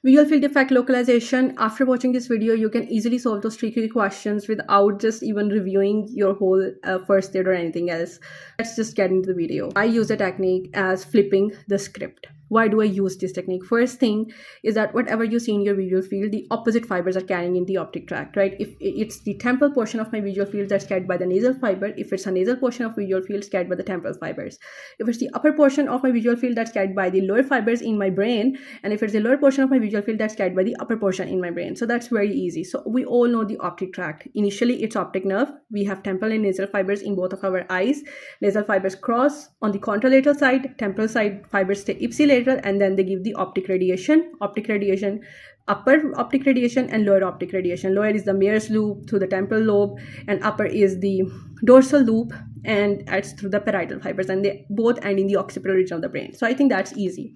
Visual field defect localization. After watching this video, you can easily solve those tricky questions without just even reviewing your whole first aid or anything else. Let's just get into the video. I use a technique as flipping the script. Why do I use this technique? First thing is that whatever you see in your visual field, the opposite fibers are carrying in the optic tract, right? If it's the temporal portion of my visual field that's carried by the nasal fiber, if it's a nasal portion of visual field, it's carried by the temporal fibers. If it's the upper portion of my visual field, that's carried by the lower fibers in my brain, and if it's the lower portion of my visual field, that's carried by the upper portion in my brain. So that's very easy. So we all know the optic tract. Initially, it's optic nerve. We have temporal and nasal fibers in both of our eyes. Nasal fibers cross on the contralateral side, temporal side fibers stay ipsilateral, and then they give the optic radiation, upper optic radiation and lower optic radiation. Lower is the Mears loop through the temporal lobe, and upper is the dorsal loop, and it's through the parietal fibers, and they both end in the occipital region of the brain. So I think that's easy.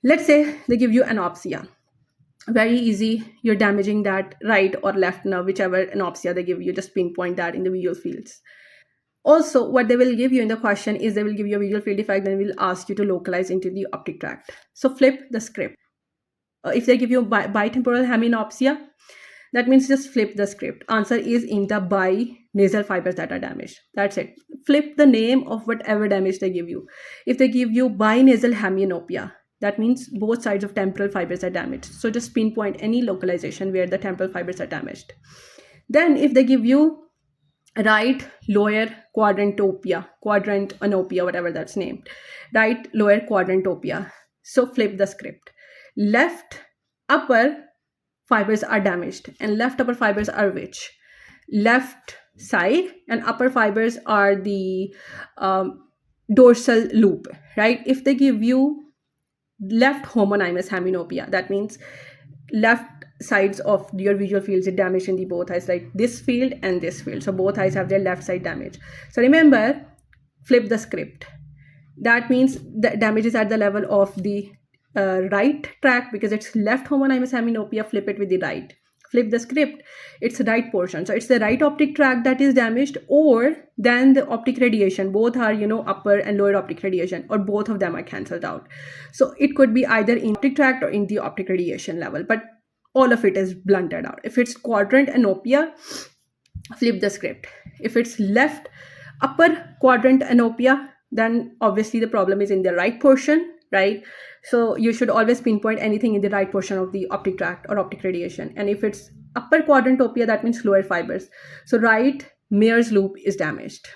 Let's say they give you anopsia. Very easy. You're damaging that right or left nerve, whichever anopsia they give you, just pinpoint that in the visual fields. Also, what they will give you in the question is they will give you a visual field defect, then will ask you to localize into the optic tract. So flip the script. If they give you bitemporal heminopsia, that means just flip the script. Answer is in the binasal fibers that are damaged. That's it. Flip the name of whatever damage they give you. If they give you binasal hemianopia, that means both sides of temporal fibers are damaged. So just pinpoint any localization where the temporal fibers are damaged. Then if they give you right lower quadrantopia, whatever that's named, right lower quadrantopia, so flip the script. Left upper fibers are damaged, and left upper fibers are which? Left side, and upper fibers are the dorsal loop, right? If they give you left homonymous heminopia, that means left sides of your visual fields are damaged in the both eyes, like this field and this field. So both eyes have their left side damage. So remember, flip the script. That means the damage is at the level of the right tract, because it's left homonymous heminopia. Flip it with the right. Flip the script, it's the right portion. So it's the right optic tract that is damaged, or then the optic radiation. Both are, upper and lower optic radiation, or both of them are cancelled out. So it could be either in optic tract or in the optic radiation level, but all of it is blunted out. If it's quadrant anopia, flip the script. If it's left upper quadrant anopia, then obviously the problem is in the right portion, right? So you should always pinpoint anything in the right portion of the optic tract or optic radiation. And if it's upper quadrantopia, that means lower fibers. So right Mears loop is damaged.